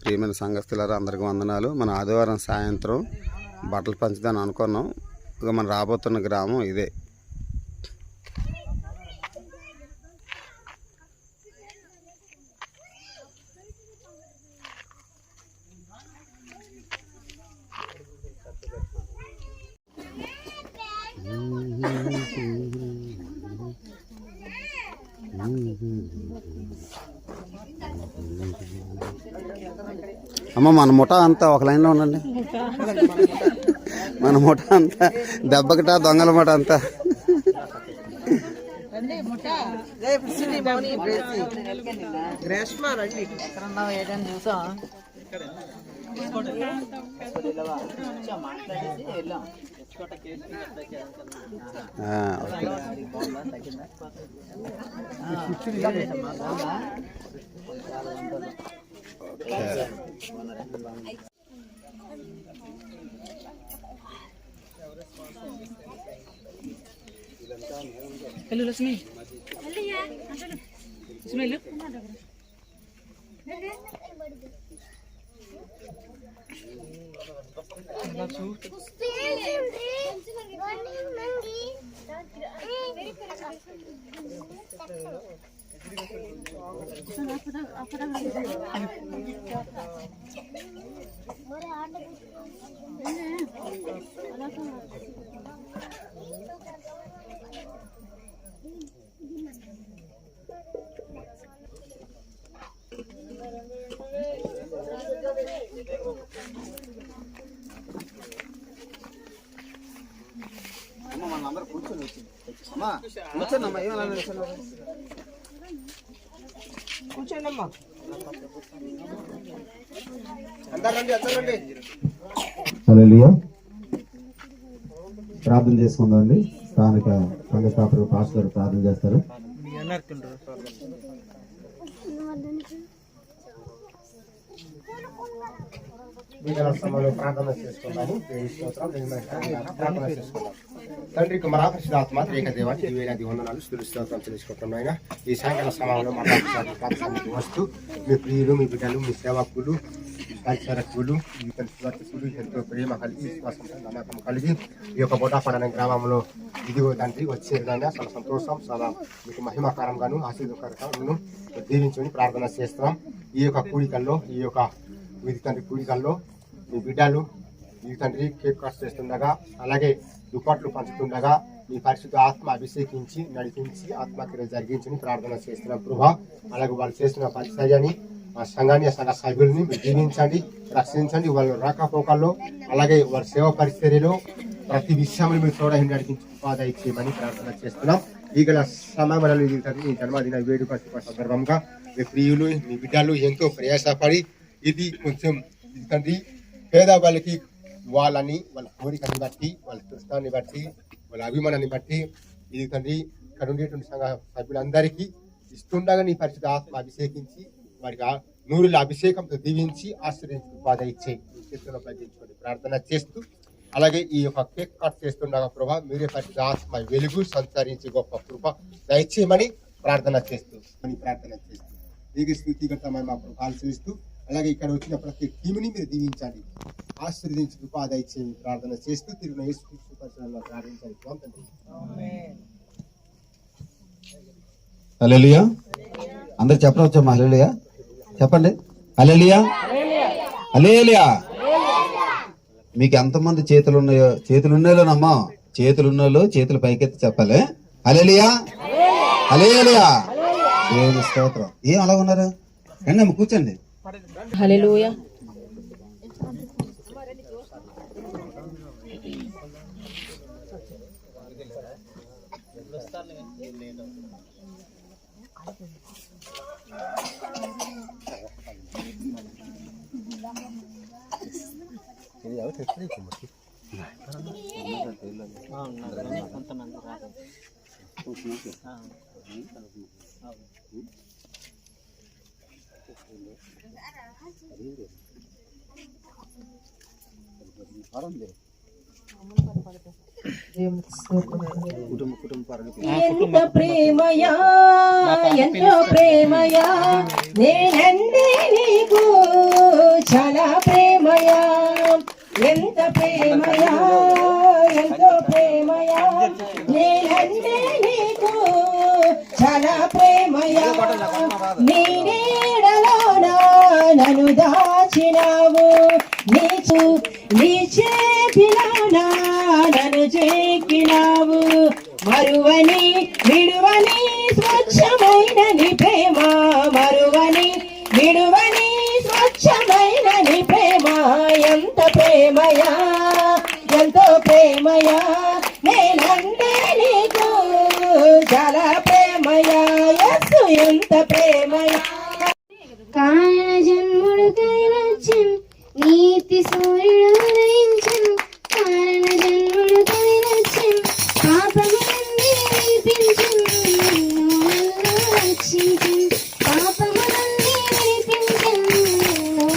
ప్రియమైన సంఘస్థులారా అందరికీ వందనాలు. మన ఆదివారం సాయంత్రం బట్టలు పంచుదాని అనుకున్నాం. ఇక మనం రాబోతున్న గ్రామం ఇదే. అమ్మ మన ముఠా అంతా ఒక లైన్లో ఉండండి. మన ముఠా అంతా దెబ్బకిటా దొంగల ముఠా అంతా Hello Lasmi. Hello ya. Ismail. మనందరూ కూర్చొని వచ్చింది. అమ్మా కూర్చోండమ్మా, ఏమన్నా కూర్చోండమ్మా, హల్లెలూయా. ప్రార్థన చేసుకుందామండి. స్థానిక సంఘ స్థాపకులు పాస్టర్ గారు ప్రార్థన చేస్తారు. ప్రార్థన చేసుకున్నాము. ప్రార్థన చేసుకున్నాం. తండ్రి కుమార పరిశుద్ధాత్మ ఏక దేవానికి వేలాది వందనాలు స్తుతిస్తోత్రం తెలుసుకుంటాం. ఆయన ఈ సాయంకాల సమయంలో మా ప్రార్థనకి వస్తూ మీ ప్రియులు, మీ బిడ్డలు, మీ సేవకులు, పరిసరకులు, ఎంతో ప్రేమ కలిగి, విశ్వాసం, నమ్మకం కలిగి ఈ యొక్క బొటాపడన గ్రామంలో ఇదిగో తండ్రి వచ్చేదాన్ని చాలా సంతోషం, చాలా మీకు మహిమకరంగాను ఆశీర్వకరంగాను దీవించుని ప్రార్థన చేస్తున్నాం. ఈ యొక్క కూడికల్లో, ఈ యొక్క వీరి తండ్రి కూడికల్లో మీ బిడ్డలు మీ తండ్రి కేక్ కట్ చేస్తుండగా, అలాగే దుప్పట్లు పంచుతుండగా మీ పరిశుద్ధ ఆత్మ అభిషేకించి నడిపించి ఆత్మక్రియలు జరిగించి ప్రార్థన చేస్తున్నాం ప్రభా. అలాగే వాళ్ళు చేస్తున్న పరిచర్యని, ఆ సంఘాన్ని, సంఘ సభ్యుల్ని మీరు దీవించండి, రక్షించండి. వాళ్ళు రాకపోకల్లో, అలాగే వారి సేవ పరిచర్యలో ప్రతి విషయంలో మీరు చూడ నడిపించి ఉపాధి చేయమని ప్రార్థన చేస్తున్నాం. ఈ గల సమయంలో మీ జన్మదిన వేడుక సందర్భంగా మీ ప్రియులు, మీ బిడ్డలు ఎంతో ప్రయాసపడి ఇది కొంచెం తండ్రి పేదవాళ్ళకి వాళ్ళని, వాళ్ళ కోరికని బట్టి, వాళ్ళ కృష్ణాన్ని బట్టి, వాళ్ళ అభిమానాన్ని బట్టి ఇది తండ్రి ఇక్కడ ఉండేటువంటి సంఘ సభ్యులందరికీ ఇస్తుండగా నీ పరిశుద్ధ ఆత్మ అభిషేకించి వారికి నూరుల అభిషేకంతో దీవించి ఆశ్రయించి ఉపాధి ఇచ్చే చేతుల్లో ప్రకటించుకొని ప్రార్థన చేస్తూ, అలాగే ఈ యొక్క కేక్ కట్ చేస్తుండగా ప్రభా మీరే పరిశుద్ధ ఆత్మ వెలుగు సంచరించి గొప్ప కృప దయచేయమని ప్రార్థన చేస్తూ దీనికి స్థితిగతమని మా ప్రభావాలు చేస్తూ, అలాగే ఇక్కడ వచ్చిన ప్రతి టీముని మీరు దీవించండి, ఆశీర్వదించి ఉపాధి ఇచ్చే ప్రార్థన చేస్తూ తిరిగిన యేసుక్రీస్తు పరిశుద్ధంలో ప్రార్థించండి. హల్లెలూయా. అందరు చెప్పవచ్చమ్మా హల్లెలూయా చెప్పండి. హల్లెలూయా, హల్లెలూయా. మీకు ఎంతమంది చేతులు ఉన్నాయో, చేతులు ఉన్నాయోనమ్మా, చేతులు ఉన్నాయో చేతులు పైకెత్తి చెప్పాలి హల్లెలూయా, హల్లెలూయా. దేవుని స్తోత్రం. ఏం అలా ఉన్నారు? రండి అమ్మ కూర్చోండి. హల్లెలూయా. ఎంత ప్రేమయా ఎంతో ప్రేమయా, నేనంటే నీకు చాలా ప్రేమయా, ఎంత ప్రేమయా, ఎంతో ప్రేమయా, నేనంటే నీకు చాలా ప్రేమయా, నీ నీడలోనా నన్ను దాచినావు, నీ చేతిలోనా నన్ను చెక్కినావు, మరువని విడువని స్వచ్ఛమైన నీ ప్రేమ, మరువని విడువని స్వచ్ఛమైన నీ ప్రేమ, ఎంత ప్రేమయా, ఎంతో ప్రేమయా, నేనంటే నీకు చాలా ప్రేమయా, యేసు ఎంత ప్రేమయా. కారణ జన్ముడు కైవచ్చన్, నీతి సూర్యుడు ఉదయించన్, కారణ జన్ముడు కైవచ్చన్, పాపములన్నీ విడిపించన్, నన్ను రక్షించన్, పాపములన్నీ విడిపించన్,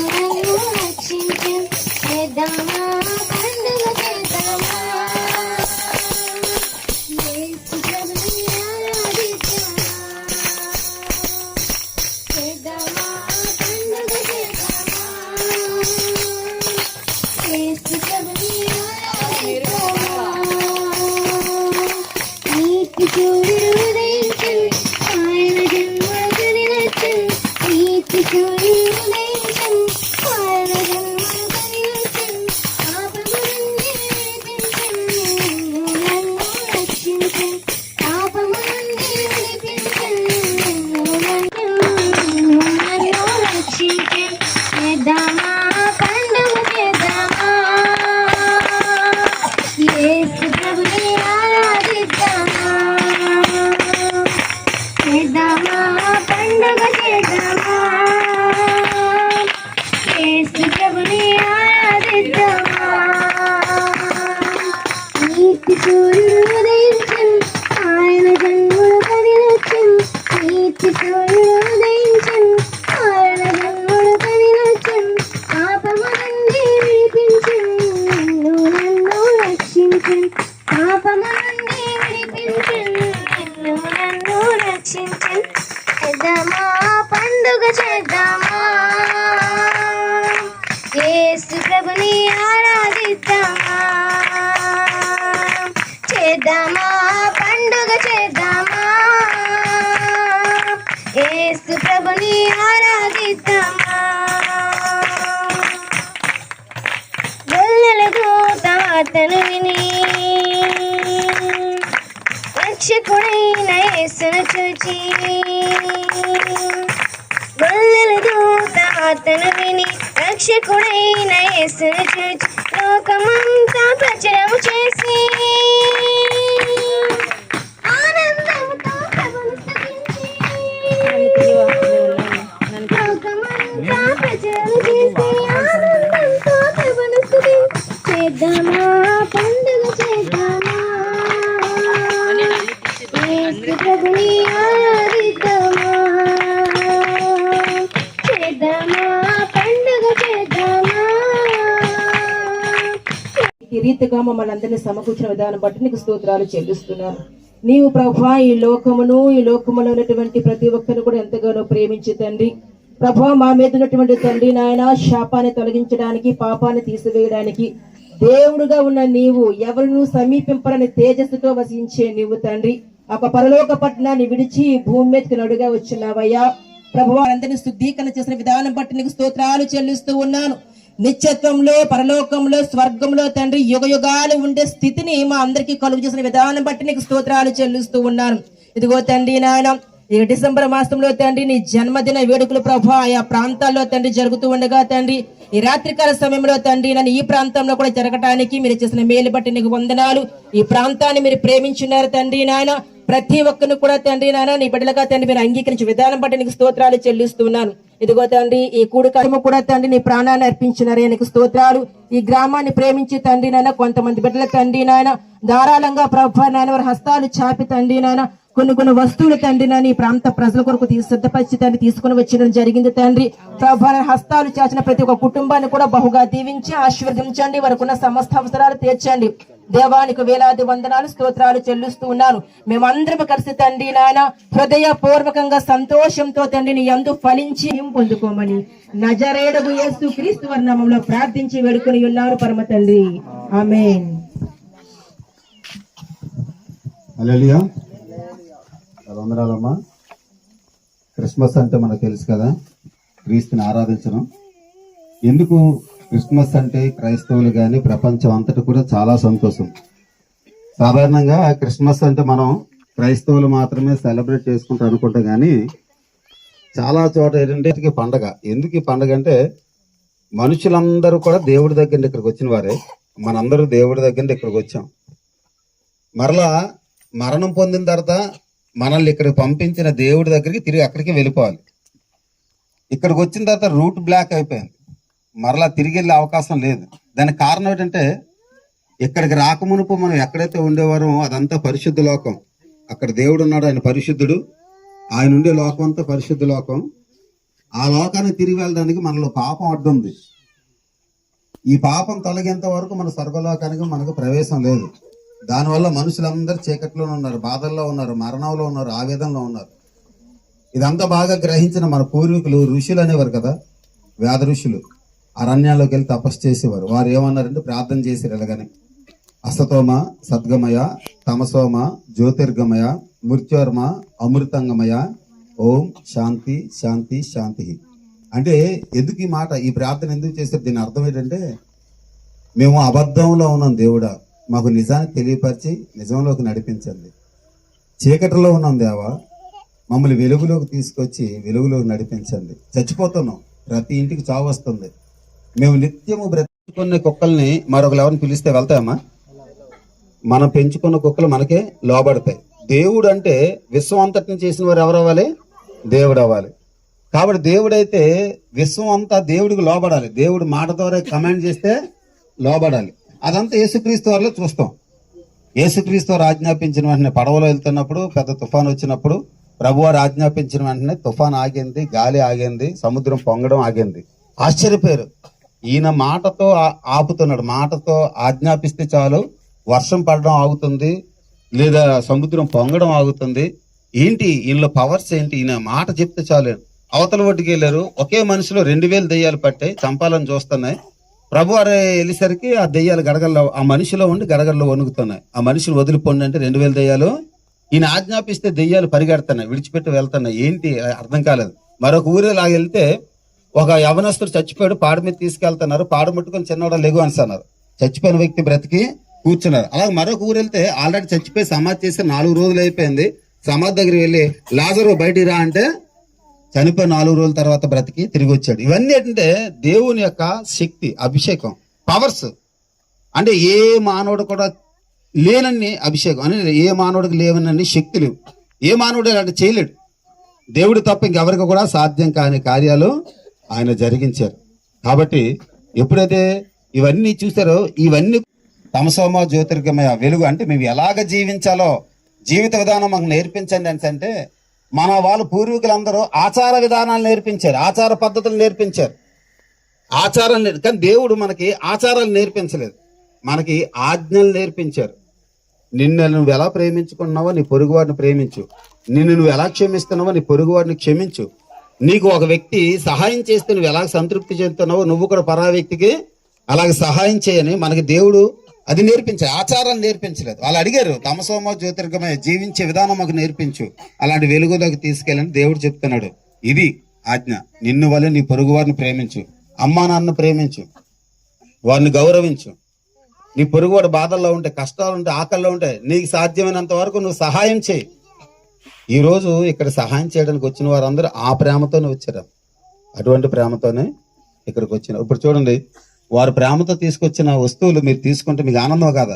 నన్ను రక్షించన్, చేద్దామా పండుగ చేద్దామా, యేసు ప్రభుని ఆరాధిద్దామా, చేద్దామా పండుగ చేద్దామా, యేసు ప్రభుని ఆరాధిద్దామా, నీతి సూర్యుడు ఉదయించన్, ఆయన జన్ముడు కదిలొచ్చన్, నీతి సూర్యుడు ఉదయించన్, ఆయన జన్ముడు కదిలొచ్చన్, పాపములన్నీ విడిపించన్, నన్ను రక్షించన్, పాపములన్నీ విడిపించన్, నన్ను రక్షించన్, చేద్దామా పండుగ చేద్దామా, యేసు ప్రభుని ఆరాధిద్దామా, చేద్దామా పండుగ చేద్దామా, యేసు ప్రభుని ఆరాధిద్దామా, నీతి సూర్యుడు ఉదయించన్, ఆయన జన్ముడు కదిలొచ్చన్, నీతి సూర్యుడు ఉదయించన్, ఆయన జన్ముడు కదిలొచ్చన్, పాపములన్నీ విడిపించన్, నన్ను రక్షించన్, పాపములన్నీ విడిపించన్, నన్ను రక్షించన్, చేద్దామా పండుగ చేద్దామా, యేసు ప్రభుని ఆరాధిద్దామా, చేద్దామా పండుగ చేద్దామా, యేసు ప్రభుని ఆరాధిద్దామా, గొల్లల దూత వార్తను విని రక్షకుడైన యేసును చూచి, గొల్లల దూత వార్తను విని రక్షకుడైన యేసును చూచి, లోకమంతా ప్రచారము చేసి ఆనందంతో ప్రభువును స్తుతించి, లోకమంతా ప్రచారము చేసి ఆనందంతో ప్రభువును స్తుతించి, చేద్దామా పండుగ చేద్దామా, యేసు ప్రభుని ఆరాధిద్దామా, చేద్దామా పండుగ చేద్దామా. ఈ రీతిగా మమ్మల్ని అందరినీ సమకూర్చిన విధానం బట్టి నీకు స్తోత్రాలు చెల్లిస్తున్నాను. నీవు ప్రభా ఈ లోకములో ఉన్నటువంటి ప్రతి ఒక్కరిని కూడా ఎంతగానో ప్రేమించి తండ్రి, ప్రభా మా మీద ఉన్నటువంటి తండ్రి నాయన శాపాన్ని తొలగించడానికి, పాపాన్ని తీసివేయడానికి దేవుడుగా ఉన్న నీవు ఎవరిను సమీపింపరని తేజస్సుతో వసించే నీవు తండ్రి, ఒక పరలోక పట్టణాన్ని విడిచి భూమి మీదకి నడుగా వచ్చినావయ్యా. ప్రభు వారందరినీ శుద్ధీకరణ చేసిన విధానం బట్టి నీకు స్తోత్రాలు చెల్లిస్తూ ఉన్నాను. నిత్యత్వంలో, పరలోకంలో, స్వర్గంలో తండ్రి యుగ యుగాలు ఉండే స్థితిని మా అందరికీ కలుగు చేసిన విధానం బట్టి నీకు స్తోత్రాలు చెల్లిస్తూ ఉన్నాను. ఇదిగో తండ్రి నాయన, ఈ డిసెంబర్ మాసంలో తండ్రి నీ జన్మదిన వేడుకలు ప్రభు ఆయా ప్రాంతాల్లో తండ్రి జరుగుతూ ఉండగా తండ్రి, ఈ రాత్రికాల సమయంలో తండ్రి నన్ను ఈ ప్రాంతంలో కూడా జరగటానికి మీరు చేసిన మేలు బట్టి నీకు వందనాలు. ఈ ప్రాంతాన్ని మీరు ప్రేమించున్నారు తండ్రి నాయన. ప్రతి ఒక్కరిని కూడా తండ్రి నాయన నీ బిడ్డలుగా తండ్రి మీరు అంగీకరించే విధానం బట్టి నీకు స్తోత్రాలు చెల్లిస్తున్నాను. ఇదిగో తండ్రి ఈ కూడికము కూడా తండ్రి నీ ప్రాణాన్ని అర్పించినారే నీకు స్తోత్రాలు. ఈ గ్రామాన్ని ప్రేమించి తండ్రి నాయన కొంతమంది బిడ్డల తండ్రి నాయన ధారాళంగా ప్రభు నాయన వారి హస్తాలు చాపి తండ్రి నాయన కొన్ని వస్తువులు తండ్రి నా నీ ప్రాంత ప్రజల కొరకు సిద్ధపరిచి తండ్రి తీసుకుని వచ్చిన జరిగింది తండ్రి. ప్రభా హస్తాలు చాచిన ప్రతి ఒక్క కుటుంబాన్ని కూడా బహుగా దీవించి ఆశీర్వదించండి. వారికున్న సమస్త అవసరాలు తీర్చండి. దేవానికి వేలాది వందనాలు స్తోత్రాలు చెల్లిస్తూ ఉన్నాను. మేమందరం కలిసి తండ్రి నాయన హృదయపూర్వకంగా సంతోషంతో తండ్రి నీ యందు ఫలించి పొందుకోమని నజరేయుడగు యేసు క్రీస్తు వారి నామములో ప్రార్థించి వేడుకొని ఉన్నారు పరమ తండ్రి. ఆమేన్. హల్లెలూయా. వందనాలమ్మా. క్రిస్మస్ అంటే మనకు తెలుసు కదా, క్రీస్తుని ఆరాధించడం. ఎందుకు క్రిస్మస్ అంటే క్రైస్తవులు కానీ ప్రపంచం అంతటి కూడా చాలా సంతోషం. సాధారణంగా క్రిస్మస్ అంటే మనం క్రైస్తవులు మాత్రమే సెలబ్రేట్ చేసుకుంటాం అనుకుంటాం, కానీ చాలా చోట ఏంటంటే పండగ. ఎందుకు ఈ పండగ అంటే మనుషులందరూ కూడా దేవుడి దగ్గర ఇక్కడికి వచ్చిన వారే. మనందరూ దేవుడి దగ్గర ఇక్కడికి వచ్చాం. మరలా మరణం పొందిన తర్వాత మనల్ని ఇక్కడికి పంపించిన దేవుడి దగ్గరికి తిరిగి అక్కడికి వెళ్ళిపోవాలి. ఇక్కడికి వచ్చిన తర్వాత రూట్ బ్లాక్ అయిపోయింది, మరలా తిరిగి వెళ్ళే అవకాశం లేదు. దానికి కారణం ఏంటంటే ఇక్కడికి రాకమునుపు మనం ఎక్కడైతే ఉండేవారో అదంతా పరిశుద్ధ లోకం. అక్కడ దేవుడు ఉన్నాడు, ఆయన పరిశుద్ధుడు. ఆయన ఉండే లోకం అంతా పరిశుద్ధ లోకం. ఆ లోకాన్ని తిరిగి వెళ్ళడానికి మనలో పాపం అడ్డుంది. ఈ పాపం తొలగేంత వరకు మన స్వర్గలోకానికి మనకు ప్రవేశం లేదు. దానివల్ల మనుషులందరూ చీకట్లోనే ఉన్నారు, బాధల్లో ఉన్నారు, మరణంలో ఉన్నారు, ఆవేదనలో ఉన్నారు. ఇదంతా బాగా గ్రహించిన మన పూర్వీకులు ఋషులు అనేవారు కదా, వేద ఋషులు అరణ్యాల్లోకి వెళ్ళి తపస్సు చేసేవారు. వారు ఏమన్నారంటే ప్రార్థన చేశారు ఎలాగని: అసతోమ సద్గమయ, తమసోమ జ్యోతిర్గమయ, మృత్యోర్మ అమృతంగమయ, ఓం శాంతి శాంతి శాంతి. అంటే ఎందుకు ఈ మాట, ఈ ప్రార్థన ఎందుకు చేశారు? దీని అర్థం ఏంటంటే మేము అబద్ధంలో ఉన్నాం, దేవుడా మాకు నిజాన్ని తెలియపరిచి నిజంలోకి నడిపించండి. చీకటిలో ఉన్నాం దేవా, మమ్మల్ని వెలుగులోకి తీసుకొచ్చి వెలుగులోకి నడిపించండి. చచ్చిపోతున్నాం, ప్రతి ఇంటికి చావు వస్తుంది. మేము నిత్యము బ్రతుకునే కుక్కల్ని మరొకరు ఎవరిని పిలిస్తే వెళ్తాయమ్మా? మనం పెంచుకున్న కుక్కలు మనకే లోబడతాయి. దేవుడు అంటే విశ్వం అంతటిని చేసిన వారు ఎవరు అవ్వాలి? దేవుడు అవ్వాలి. కాబట్టి దేవుడైతే విశ్వం అంతా దేవుడికి లోబడాలి. దేవుడు మాట ద్వారా కమాండ్ చేస్తే లోబడాలి. అదంతా యేసుక్రీస్తు వారిలో చూస్తాం. యేసుక్రీస్తు వారు ఆజ్ఞాపించిన వెంటనే పడవలో వెళ్తున్నప్పుడు పెద్ద తుఫాన్ వచ్చినప్పుడు ప్రభువారు ఆజ్ఞాపించిన వెంటనే తుఫాన్ ఆగింది, గాలి ఆగింది, సముద్రం పొంగడం ఆగింది. ఆశ్చర్యపోయారు. ఈయన మాటతో ఆపుతున్నాడు, మాటతో ఆజ్ఞాపిస్తే చాలు వర్షం పడడం ఆగుతుంది, లేదా సముద్రం పొంగడం ఆగుతుంది. ఏంటి ఈయనలో పవర్స్ ఏంటి? ఈయన మాట చెప్తే చాలు. అవతల ఒడ్డుకి వెళ్ళారు, ఒకే మనిషిలో 2000 దెయ్యాలు పట్టాయి, చంపాలని చూస్తున్నాయి. ప్రభు వారు వెళ్ళేసరికి ఆ దెయ్యాలు గడగల్లో, ఆ మనిషిలో ఉండి గడగల్లో వణుకుతున్నాయి. ఆ మనిషిని వదిలిపోండి అంటే 2000 దెయ్యాలు. ఈయన ఆజ్ఞాపిస్తే దెయ్యాలు పరిగెడుతున్నాయి, విడిచిపెట్టి వెళ్తున్నాయి. ఏంటి అర్థం కాలేదు. మరొక ఊరే లాగా వెళ్తే ఒక యవనస్తుడు చచ్చిపోయాడు, పాడు మీద తీసుకెళ్తున్నారు. పాడు ముట్టుకొని చిన్నవాడు లెగు అన్నారు. చచ్చిపోయిన వ్యక్తి బ్రతికి కూర్చున్నారు. అలాగే మరొక ఊరు వెళ్తే ఆల్రెడీ చచ్చిపోయి సమాధి చేసి 4 రోజులు అయిపోయింది. సమాధి దగ్గరికి వెళ్ళి లాజరు బయటికి రా అంటే చనిపోయి 4 రోజుల తర్వాత బ్రతికి తిరిగి వచ్చాడు. ఇవన్నీ ఏంటంటే దేవుని యొక్క శక్తి, అభిషేకం, పవర్స్. అంటే ఏ మానవుడు కూడా లేనన్ని అభిషేకం అని, ఏ మానవుడికి లేవనన్ని శక్తులు ఏ మానవుడు ఇలాంటి చేయలేడు. దేవుడు తప్ప ఇంకెవరికి కూడా సాధ్యం కాని కార్యాలు ఆయన జరిగించారు. కాబట్టి ఎప్పుడైతే ఇవన్నీ చూసారో, ఇవన్నీ తమసోమ జ్యోతిర్గమయ, వెలుగు అంటే మేము ఎలాగ జీవించాలో జీవిత విధానం మాకు నేర్పించండి అంటే మన వాళ్ళు పూర్వీకులందరూ ఆచార విధానాలు నేర్పించారు, ఆచార పద్ధతులు నేర్పించారు, ఆచారం. కానీ దేవుడు మనకి ఆచారాలు నేర్పించలేదు, మనకి ఆజ్ఞలు నేర్పించారు. నిన్ను నువ్వు ఎలా ప్రేమించుకున్నావో నీ పొరుగువాడిని ప్రేమించు, నిన్ను నువ్వు ఎలా క్షమిస్తున్నావో నీ పొరుగువాడిని క్షమించు. నీకు ఒక వ్యక్తి సహాయం చేస్తే నువ్వు ఎలా సంతృప్తి చెందుతున్నావో నువ్వు కూడా పరా వ్యక్తికి అలాగే సహాయం చేయని మనకి దేవుడు అది నేర్పించారు, ఆచారాలు నేర్పించలేదు. వాళ్ళు అడిగారు, తమసోమ జ్యోతిర్గమయ, జీవించే విధానం మాకు నేర్పించు, అలాంటి వెలుగులోకి తీసుకెళ్ళని దేవుడు చెప్తున్నాడు. ఇది ఆజ్ఞ. నిన్ను వల్ల నీ పొరుగు వారిని ప్రేమించు, అమ్మా నాన్న ప్రేమించు, వారిని గౌరవించు. నీ పొరుగువాడు బాధల్లో ఉంటే, కష్టాలు ఉంటే, ఆకల్లో ఉంటే నీకు సాధ్యమైనంత వరకు నువ్వు సహాయం చేయి. ఈ రోజు ఇక్కడ సహాయం చేయడానికి వచ్చిన వారందరూ ఆ ప్రేమతోనే వచ్చారు, అటువంటి ప్రేమతోనే ఇక్కడికి వచ్చిన. ఇప్పుడు చూడండి, వారు ప్రేమతో తీసుకొచ్చిన వస్తువులు మీరు తీసుకుంటే మీకు ఆనందం కాదా?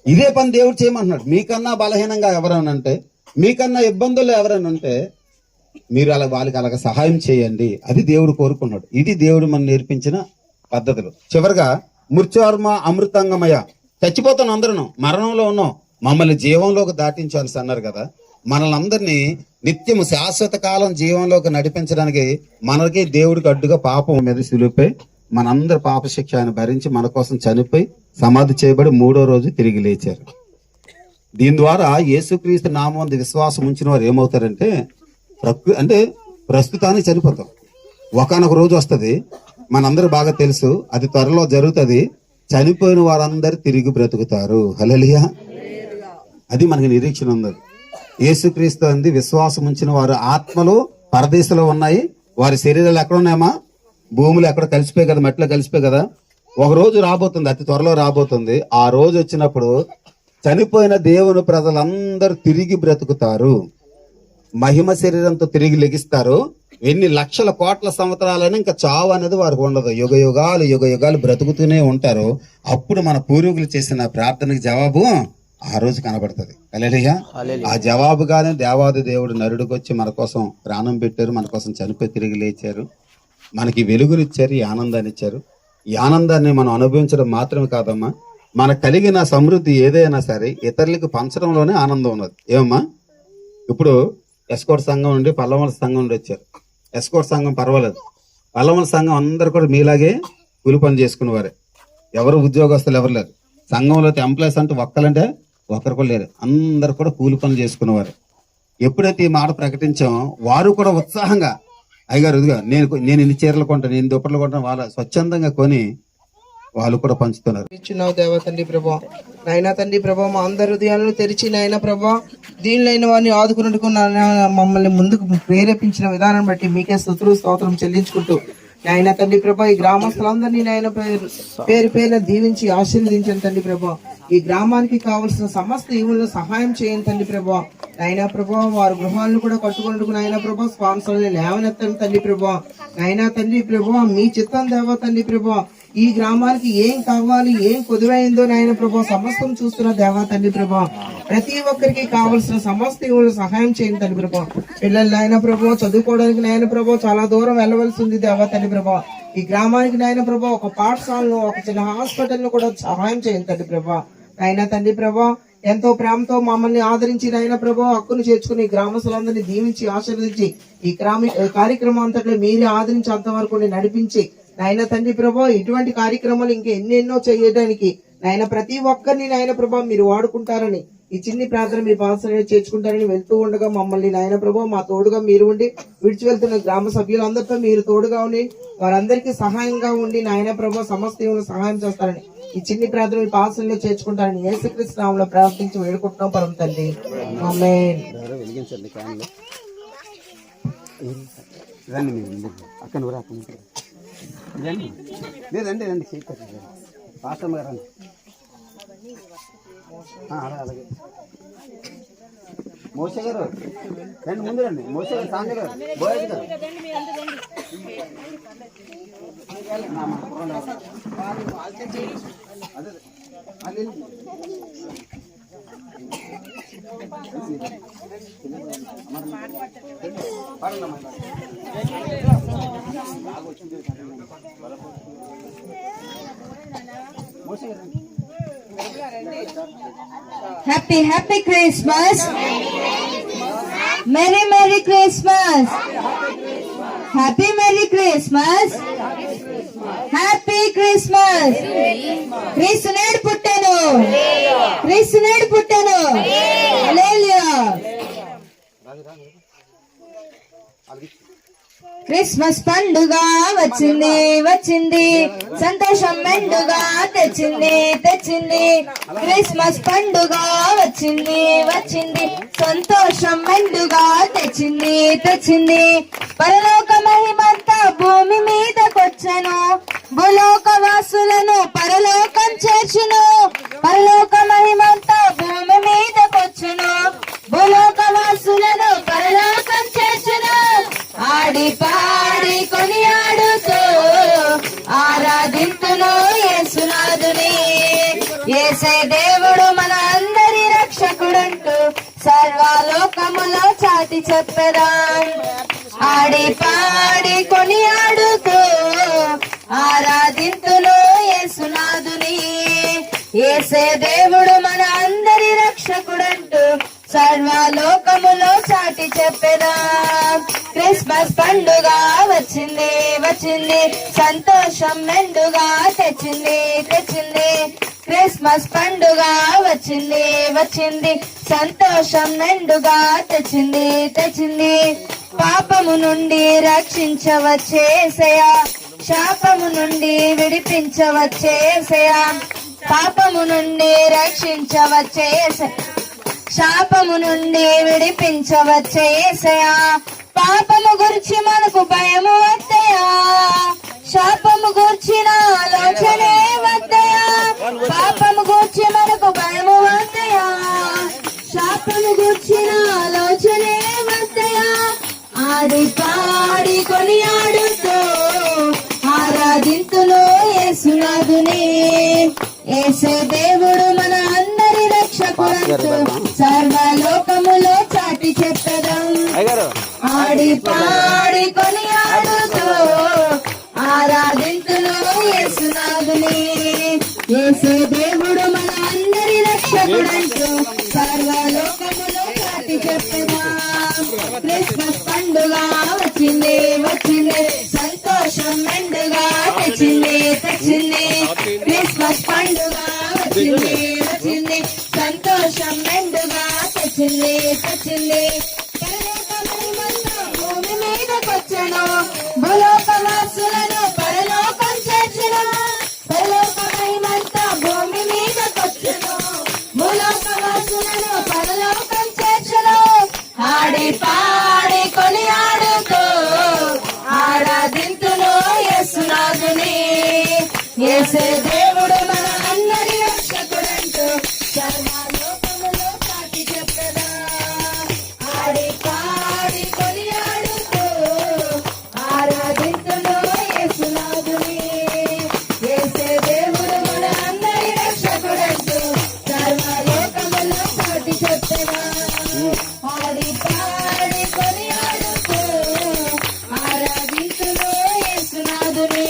ఇదే పని దేవుడు చేయమంటున్నాడు. మీకన్నా బలహీనంగా ఎవరైనా అంటే, మీకన్నా ఇబ్బందులు ఎవరైనా ఉంటే మీరు అలా వాళ్ళకి అలాగ సహాయం చేయండి. అది దేవుడు కోరుకున్నాడు. ఇది దేవుడు మనం నేర్పించిన పద్ధతులు. చివరిగా మృత్యోర్మ అమృతంగమయ, చచ్చిపోతాను అందరూ, మరణంలో ఉన్నాం, మమ్మల్ని జీవంలోకి దాటించాల్సి అన్నారు కదా. మనల్ని అందరినీ నిత్యము శాశ్వత కాలం జీవంలోకి నడిపించడానికి మనకి దేవుడికి అడ్డుగా పాపం మీద సిలువపై మనందరి పాప శిక్ష ఆయన భరించి మన కోసం చనిపోయి సమాధి చేయబడి 3వ రోజు తిరిగి లేచారు. దీని ద్వారా యేసుక్రీస్తు నామందు విశ్వాసం ఉంచిన వారు ఏమవుతారంటే అంటే ప్రస్తుతానికి చనిపోతాం. ఒకనొక రోజు వస్తుంది, మనందరూ బాగా తెలుసు, అది త్వరలో జరుగుతుంది. చనిపోయిన వారందరూ తిరిగి బ్రతుకుతారు. హల్లెలూయా. అది మనకి నిరీక్షణ ఉంది. యేసుక్రీస్తు అంది విశ్వాసం ఉంచిన వారు ఆత్మలు పరదేశంలో ఉన్నాయి, వారి శరీరాలు ఎక్కడ ఉన్నాయమ్మా? భూములు ఎక్కడ కలిసిపోయి కదా, మట్టిలో కలిసిపోయి కదా. ఒక రోజు రాబోతుంది, అతి త్వరలో రాబోతుంది. ఆ రోజు వచ్చినప్పుడు చనిపోయిన దేవుని ప్రజలందరూ తిరిగి బ్రతుకుతారు, మహిమ శరీరంతో తిరిగి లెగిస్తారు. ఎన్ని లక్షల కోట్ల సంవత్సరాలైనా ఇంకా చావు అనేది వారికి ఉండదు. యుగ యుగాలు బ్రతుకుతూనే ఉంటారు. అప్పుడు మన పూర్వీకులు చేసిన ప్రార్థనకి జవాబు ఆ రోజు కనబడుతుంది. హల్లెలూయా. ఆ జవాబుగానే దేవాది దేవుడు నరుడికొచ్చి మన కోసం ప్రాణం పెట్టారు, మన కోసం చనిపోయి తిరిగి లేచారు, మనకి వెలుగునిచ్చారు, ఈ ఆనందాన్ని ఇచ్చారు. ఈ ఆనందాన్ని మనం అనుభవించడం మాత్రమే కాదమ్మా, మనకు కలిగిన సమృద్ధి ఏదైనా సరే ఇతరులకు పంచడంలోనే ఆనందం ఉన్నది. ఏమమ్మా? ఇప్పుడు ఎస్కోట్ సంఘం నుండి పల్లవల సంఘం నుండి వచ్చారు. ఎస్కోట్ సంఘం పర్వాలేదు, పల్లవల సంఘం అందరు కూడా మీలాగే కూలి పని చేసుకునేవారే. ఎవరు ఉద్యోగస్తులు ఎవరు లేరు. సంఘంలో ఎంప్లాయీస్ అంటే ఒక్కలంటే ఒకరు కూడా లేరు, అందరు కూడా కూలి పనులు చేసుకునేవారు. ఎప్పుడైతే ఈ మాట ప్రకటించామో వారు కూడా ఉత్సాహంగా, అయ్యగారు ఇదిగా నేను ఇన్ని చీరలు కొంటాను, నేను దుప్పట్లు కొంటాను, వాళ్ళ స్వచ్ఛందంగా కొని వాళ్ళు కూడా పంచుతున్నారు. ఇచ్చున్నావు దేవ తండ్రి ప్రభా. నాయనా తండ్రి ప్రభా, మా అందరి హృదయాలను తెరిచి నాయన ప్రభా, దీనిలైన వారిని ఆదుకున్నట్టుకు మమ్మల్ని ముందుకు ప్రేరేపించిన విధానం బట్టి మీకే స్తుతులు స్తోత్రం చెల్లించుకుంటూ నాయన తండ్రి ప్రభా, ఈ గ్రామస్తులందరినీ నాయన పేరు పేరున దీవించి ఆశీర్వదించండి తండ్రి ప్రభా. ఈ గ్రామానికి కావలసిన సమస్త ఈవులను సహాయం చేయండి తండ్రి ప్రభా. నాయనా ప్రభా, వారి గృహాలను కూడా కట్టుకున్నట్టుకు నాయన ప్రభా స్పాన్సర్ని లేవనెత్తండి తండ్రి ప్రభా. నాయనా తండ్రి ప్రభా, మీ చిత్తం దేవ తండ్రి ప్రభా, ఈ గ్రామానికి ఏం కావాలి, ఏం కొదువైందో నాయన ప్రభా సమస్తం చూస్తున్న దేవా తండ్రి ప్రభా. ప్రతి ఒక్కరికి కావలసిన సమస్త ఈవులను సహాయం చేయండి తండ్రి ప్రభా. పిల్లలు నాయన ప్రభా చదువుకోవడానికి నాయన ప్రభా చాలా దూరం వెళ్ళవలసి ఉంది దేవా తండ్రి ప్రభా. ఈ గ్రామానికి నాయన ప్రభా ఒక పాఠశాలను, ఒక చిన్న హాస్పిటల్ ను కూడా సహాయం చేయండి తండ్రి ప్రభా. నాయన తండ్రి ప్రభా, ఎంతో ప్రేమతో మమ్మల్ని ఆదరించి నాయన ప్రభా హక్కును చేర్చుకుని గ్రామస్తులందరినీ దీవించి ఆశీర్వదించి ఈ కార్యక్రమం అంతట్లో మీరే ఆదరించి అంతవరకు నడిపించి నాయన తండ్రి ప్రభా ఇటువంటి కార్యక్రమాలు ఇంకా ఎన్నెన్నో చేయడానికి నాయన ప్రతి ఒక్కరిని నాయన ప్రభా మీరు వాడుకుంటారని, ఈ చిన్ని ప్రార్థన మీ పాసన చేర్చుకుంటారని వెళ్తూ ఉండగా మమ్మల్ని నాయన ప్రభా మా తోడుగా మీరు ఉండి, విడిచి వెళ్తున్న గ్రామ సభ్యులందరితో మీరు తోడుగా ఉండి వారందరికీ సహాయంగా ఉండి నాయన ప్రభా సమస్త సహాయం చేస్తారని, ఈ చిన్ని ప్రార్థన మీ పాసనలో చేర్చుకుంటారని యేసుక్రీస్తు నామములో ప్రార్థించి వేడుకుంటున్నాం పరమ తండ్రి. ఆమేన్. లేదండి రండి పాస్టర్ గారు రండి. అలాగే మోసే గారు రండి, ముందు రండి. మోసే గారు, సాంజ గారు, బోయ్ గారు. Happy Christmas. Merry Christmas. Happy Merry Christmas. Happy Christmas. క్రీస్తునేడు పుట్టెను. క్రీస్తునేడు పుట్టెను. హల్లెలూయా. క్రిస్మస్ పండుగ వచ్చింది వచ్చింది, సంతోషం మెండుగా తెచ్చింది తెచ్చింది. క్రిస్మస్ పండుగ వచ్చింది వచ్చింది, సంతోషం మెండుగా తెచ్చింది తెచ్చింది. పరలోక మహిమంతా భూమి మీదకొచ్చెను, భూలోక వాసులను పరలోకం చేర్చును. పరలోక మహిమంతా భూమి మీదకొచ్చెను, భూలోక వాసులను పరలోకం చేర్చును. ఆడి పాడి కొనియాడుతూ ఆరాధింతును యేసునాథుని. యేసే దేవుడు మన అందరి రక్షకుడంటూ సర్వలోకములో చాటి చెప్పెదాం. ఆడి పాడి కొనియాడుతూ ఆరాధింతును యేసునాథుని. యేసే దేవుడు మన అందరి రక్షకుడంటూ సర్వలోకములో చాటి చెప్పెదా. క్రిస్మస్ పండుగ వచ్చింది వచ్చింది, సంతోషం మెండుగా తెచ్చింది తెచ్చింది. క్రిస్మస్ పండుగ వచ్చింది వచ్చింది, సంతోషం మెండుగా తెచ్చింది తెచ్చింది. పాపము నుండి రక్షించవచ్చేసయా, శాపము నుండి విడిపించవచ్చేసయా. పాపము నుండి రక్షించవచ్చేసయా, శాపము నుండి విడిపించవచ్చేసయా. పాపము గురించి మనకు భయము వద్దయా, శాపము గూర్చిన ఆలోచనే వద్దయా. పాపము గూర్చి మనకు భయము వద్దయా, శాపము గూర్చిన ఆలోచనే వద్దయా. ఆడి పాడి కొనియాడుతూ ఆరాధింతులో యేసునాథునే. యేసే దేవుడు మన అందరి రక్షకుడంటూ సర్వలోకములో చాటి చెప్పెదం. ఆడి పాడి కొనియాడుతూ ఆరాధింతులో యేసునాథునే. యేసే దేవుడు మన అందరి రక్షకుడంటూ సర్వలోకములో చాటి చెప్పెదం. క్రిస్మస్ పండుగ వచ్చింది వచ్చింది, సంతోషం మెండుగా తెచ్చింది తెచ్చింది. క్రిస్మస్ పండుగ వచ్చింది వచ్చింది, సంతోషం మెండుగా తెచ్చింది తెచ్చింది. భూమి మీదకొచ్చను, భూలోకవాసులను పరలోకం చేర్చును. పరలోక మహిమంతా భూమి మీదకొచ్చను, భూలోకవాసులను పరలోకం చేర్చును. ఆడి పాడి కొనియాడుతూ ఆరాధింతును యేసునాథుని. యేసే దేవుడు మన అందరి రక్షకుడంటూ సర్వలోకములో చాటి చెప్పెదా. ఆడి పాడి కొనియాడుతూ ఆరాధింతును యేసునాథుని. యేసే దేవుడు మన అందరి రక్షకుడంటూ సర్వలోకములో చాటి చెప్పెదా. ఆడి పాడి కొనియాడుతూ ఆరాధింతును యేసునాథుని.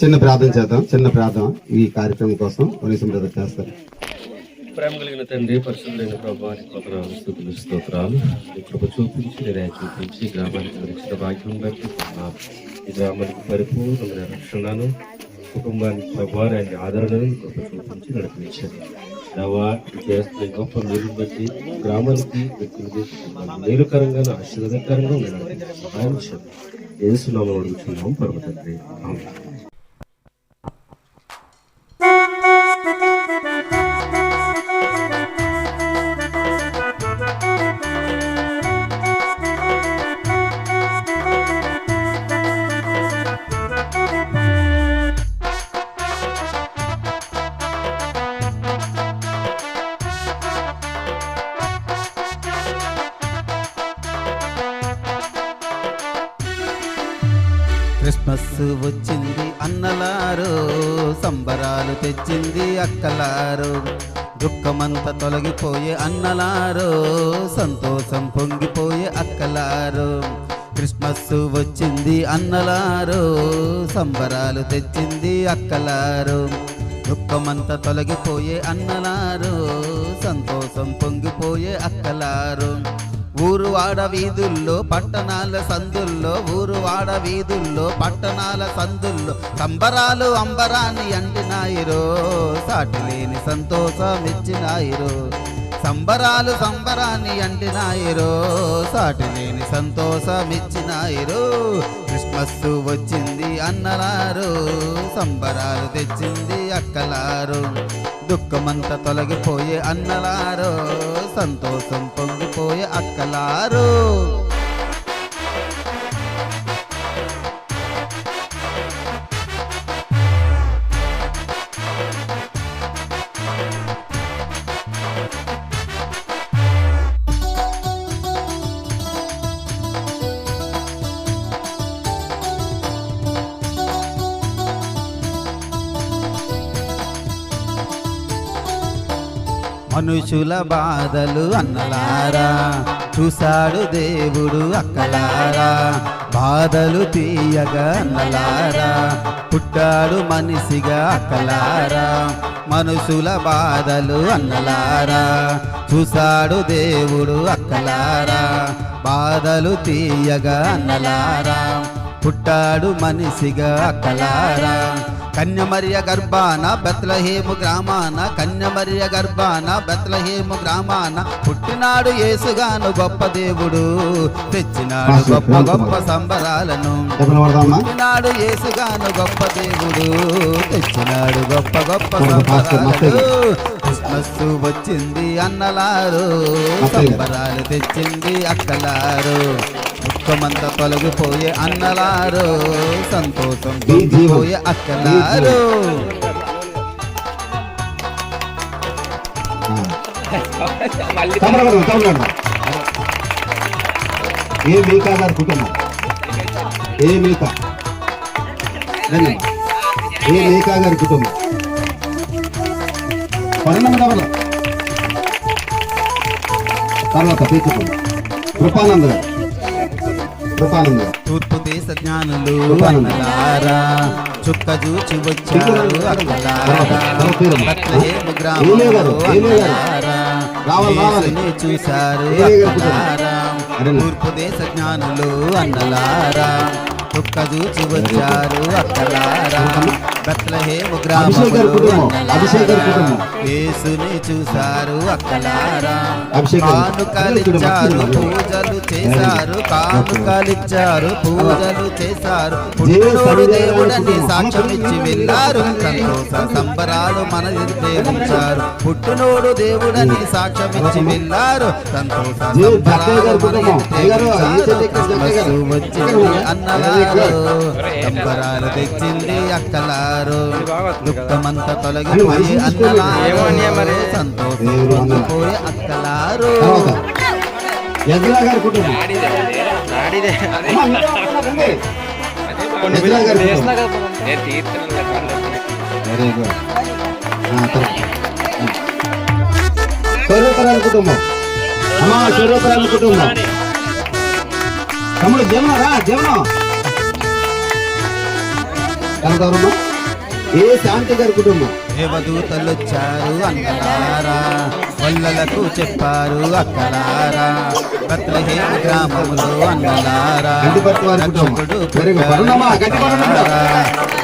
చిన్న ప్రార్థన చేద్దాం. చిన్న ప్రార్థన ఈ కార్యక్రమం కోసం కనీసం బ్రదర్ చేస్తారు. ప్రేమ కలిగిన తండ్రి, పరిశుద్ధులైన ప్రభువా, నీకు వందనాలు, స్తుతులు, స్తోత్రాలు. నీ కృప చూపించి, నీ దయ చూపించి గ్రామానికి వచ్చిన భాగ్యం బట్టి ఈ గ్రామానికి పరిపూర్ణమైన రక్షణను, కుటుంబానికి ప్రభువారి ఆదరణను కృప చూపించి నడిపించారు. దేవా, చేస్తున్న గొప్ప మేలు బట్టి గ్రామానికి వ్యక్తులకి మేలుకరంగాను ఆశీర్వాదకరంగా నడిపించి సహాయం చేయండి. యేసునామములో అడుగుచున్నాం పరమ తండ్రి, ఆమేన్. క్రిస్మస్ వచ్చింది అన్నలారో, సంబరాలు తెచ్చింది అక్కలారో. దుఃఖమంతా తొలగిపోయే అన్నలారో, సంతోషం పొంగిపోయే అక్కలారో. క్రిస్మస్ వచ్చింది అన్నలారో, సంబరాలు తెచ్చింది అక్కలారో. దుఃఖమంతా తొలగిపోయే అన్నలారో, సంతోషం పొంగిపోయే అక్కలారో. ఊరు వాడ వీధుల్లో పట్టణాల సందుల్లో, ఊరు వాడ వీధుల్లో పట్టణాల సందుల్లో సంబరాలు అంబరాన్ని అంటినాయిరో, సాటి లేని సంతోషం ఇచ్చినాయిరో. సంబరాలు సంబరాన్ని అంటినాయిరో, సాటి లేని సంతోషం ఇచ్చినాయిరో. క్రిస్మస్ వచ్చింది అన్నలారో, సంబరాలు తెచ్చింది అక్కలారో. దుఃఖమంతా తొలగిపోయే అన్నలారో, సంతోషం పొంగిపోయే అక్కలారో. మనుషుల బాధలు అన్నలారా చూశాడు దేవుడు అక్కలారా బాధలు తీయగా అన్నలారా పుట్టాడు మనిషిగా అక్కలారా మనుషుల బాధలు అన్నలారా చూశాడు దేవుడు అక్కలారా బాధలు తీయగా అన్నలారా పుట్టాడు మనిషిగా అక్కలారా కన్యమర్య గర్భాన బెత్లహేము గ్రామాన కన్యమర్య గర్భాన బెత్లహేము గ్రామాన పుట్టినాడు యేసుగాను గొప్ప దేవుడు తెచ్చినాడు గొప్ప గొప్ప సంబరాలను పుట్టినాడు యేసుగాను గొప్ప దేవుడు తెచ్చినాడు గొప్ప గొప్ప సంబరాలను క్రిస్మస్ వచ్చింది అన్నలారు సంబరాలు తెచ్చింది అక్కలారు దుఃఖమంతా తొలగిపోయే అన్నలారు సంతోషం పొంగిపోయే అక్కలారు ఏ మీకా గారి కుటుంబం ఏ మీకా ఏ మీకా గారి కుటుంబం తర్వాత మీ కుటుంబం కృపానంద గారు కృపానంద గారు తూర్పు దేశ జ్ఞానులు అన్నలారా చుక్క చూచి వచ్చారు అక్కలారా బెత్లెహేము గ్రామంలో అన్నలారా యేసుని చూశారు అక్కలారా తూర్పు దేశ జ్ఞానులు అన్నలారా చుక్క చూచి వచ్చారు అక్కలారా బెత్లెహేము గ్రామంలో అన్నలారా యేసుని చూశారు అక్కలారా కానుకలిచ్చారు పూజలు చేశారు కానుకలిచ్చారు పూజలు చేశారు పుట్టినోడు దేవుడని సాక్ష్యం ఇచ్చి వెళ్ళారు సంతోష సంబరాలు మన ఎదుటే ఉంచారు పుట్టినోడు దేవుడని సాక్ష్యం ఇచ్చి వెళ్ళారు సంతోష సంబరాలు మన ఎదుటే ఉంచారు వచ్చింది అన్నలారు సంబరాలు తెచ్చింది అక్కలారు దుఃఖమంతా తొలగిపోయి అన్నలారు సంతోషం పొంగిపోయి అక్కలారు యజ్ఞా గారి కుటుంబం యజ్ఞా గారి కుటుంబం వెరీ గుడ్ స్వరూపరాల కుటుంబం అమ్మా స్వరూపరాల కుటుంబం తమ్ముడు జమున రా జమున కనకవరమ్మ ఏ శాంతి గారి కుటుంబం దేవదూతలు వచ్చారు అన్నలారా వల్లలకు చెప్పారు అక్కలారా బెత్లెహేము గ్రామములో అన్నలారా రక్షకుడు పుట్టాడు.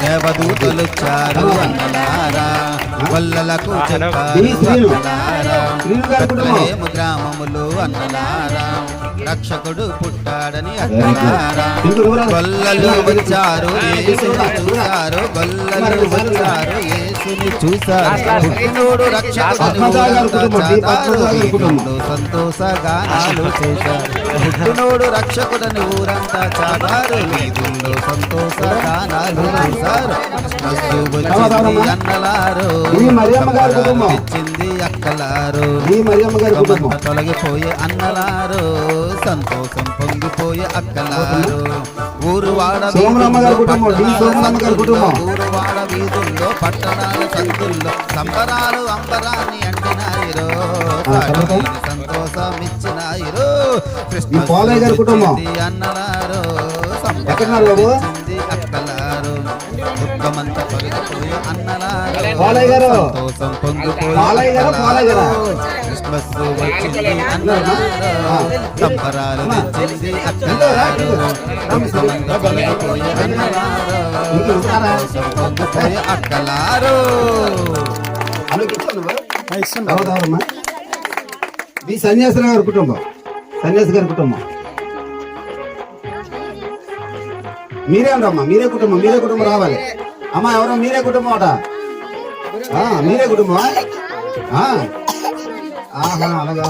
దేవదూతలు వచ్చారు అన్నలారా వల్లలకు చెప్పారు అక్కలారా బెత్లెహేము గ్రామములో అన్నలారా రక్షకుడు పుట్టాడని అక్కలారా గొల్లలు వచ్చారు యేసుని చూశారు గొల్లలు వచ్చారు యేసుని చూశారు పుట్టినోడు రక్షకుడు సంతోష గానాలు చేశారు పుట్టినోడు రక్షకుడని ఊరంతా చాటారు వీధుల్లో సంతోష గానాలు చేశారు వచ్చింది అన్నలారు తెచ్చింది అక్కలారు తొలగిపోయే అన్నలారు సంతోషం పొంగిపోయే అక్కలారు ఊరువాడ ఊరువాడ వీధుల్లో పట్టణాల సందుల్లో సంబరాలు అంబరాన్ని అంటినాయిరో సంతోషం ఇచ్చినాయిరో క్రిస్మస్ అన్నలారు సంబరాలు అక్కలారు దుఃఖమంతా తొలగిపోయే అన్నలారు సంతోషం పొంగిపోయే క్రిస్మస్ వచ్చింది అన్నలారు సంబరాలు తెచ్చింది అక్కలారు దుఃఖమంతా తొలగిపోయే అన్నలారు సంతోషం పొంగిపోయే అక్కలారు మీ సన్యాసుల గారి కుటుంబం సన్యాసి గారి కుటుంబం మీరేమరమ్మా మీరే కుటుంబం రావాలి అమ్మా ఎవరో మీరే కుటుంబం అట మీరే కుటుంబం ఆహా అలాగా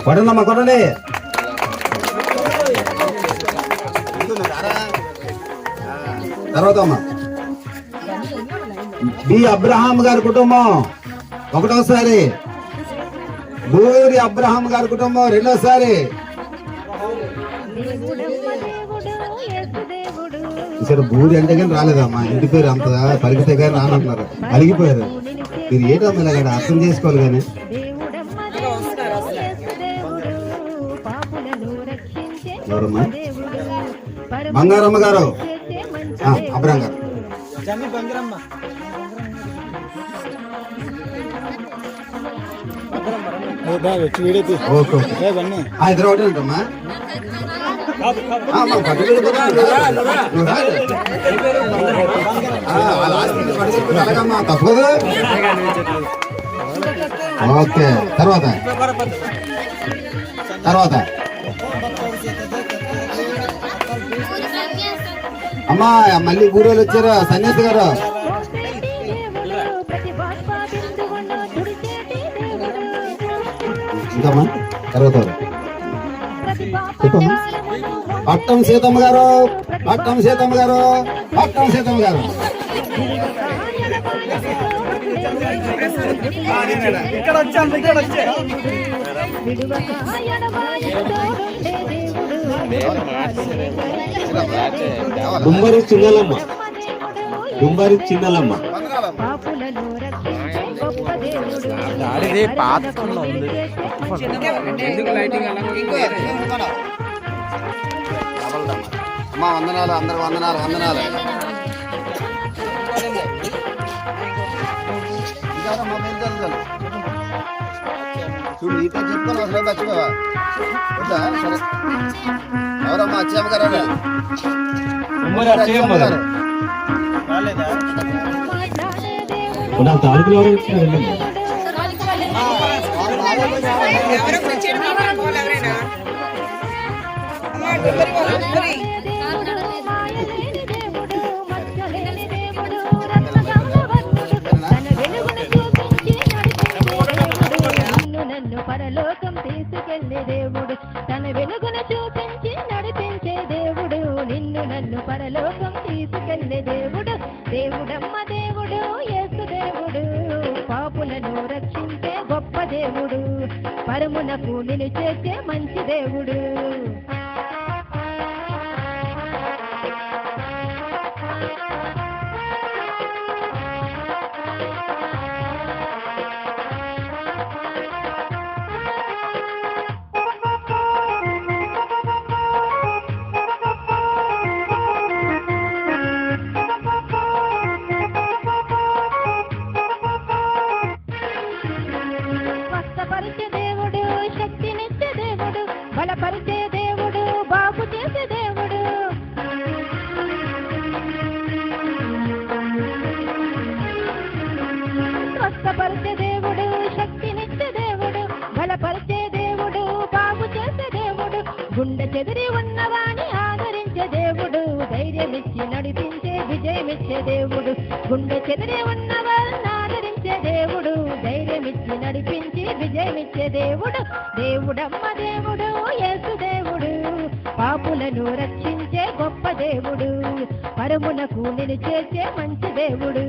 కొట్టండమ్మా కొట్టండి తర్వాత అమ్మా బి అబ్రహాం గారి కుటుంబం ఒకటోసారి బూరి అబ్రహాం గారి కుటుంబం రెండోసారి ఇక్కడ బూరి అంటే కానీ రాలేదమ్మా ఇంటి పేరు అంత పలికితే కానీ రానంటున్నారు అలిగిపోయారు మీరు ఏంటమ్మా ఇలాగ అర్థం చేసుకోవాలి కానీ. ఎవరమ్మా? బంగారమ్మ గారు, అబ్రాం గారు. ఇద్దరు ఒకటే ఉంటామ్మా. తప్పదు. ఓకే, తర్వాత అమ్మా మళ్ళీ ఊరోళ్ళు వచ్చారు. సన్యాసి గారు ఇంకమ్మా తర్వాత చెప్పమ్మా. పట్టం సీతమ్మ గారు. డుంబరి చిన్నలమ్మ. అమ్మా వందనాలు, అందరు వందనాలు. చూడు నీతో చెప్పుకొని అసలు మర్చిపోవా. సరే ఎవరమ్మా? అచ్చమ్మ గారు. తాలూకులు ఎవరు వచ్చినారు? పరలోకం తీసుకెళ్లే దేవుడు, తన వెలుగును చూపించి నడిపించే దేవుడు. నిన్ను నన్ను పరలోకం తీసుకెళ్లే దేవుడు, దేవుడమ్మ దేవుడు, యేసు దేవుడు. పాపులను రక్షించే గొప్ప దేవుడు, పరమునకు నిలిచేసే మంచి దేవుడు. స్వస్థపరిచే దేవుడు, శక్తినిచ్చే దేవుడు, బలపరిచే దేవుడు, బాగు చేసే దేవుడు. స్వస్థపరిచే దేవుడు, శక్తినిచ్చే దేవుడు, బలపరిచే దేవుడు, బాగు చేసే దేవుడు. గుండె చెదిరి ఉన్నవాణి ఆదరించే దేవుడు, ధైర్యమిచ్చి నడిపించే విజయమిచ్చే దేవుడు. గుండె చెదిరి ఉన్నవారిని ఆదరించే దేవుడు, ధైర్యమిచ్చి నడిపించి విజయమిచ్చే దేవుడు. దేవుడమ్మ దేవుడు, యేసు దేవుడు, పాపులను రక్షించే గొప్ప దేవుడు, పరమునకు నిలిచేసే మంచి దేవుడు.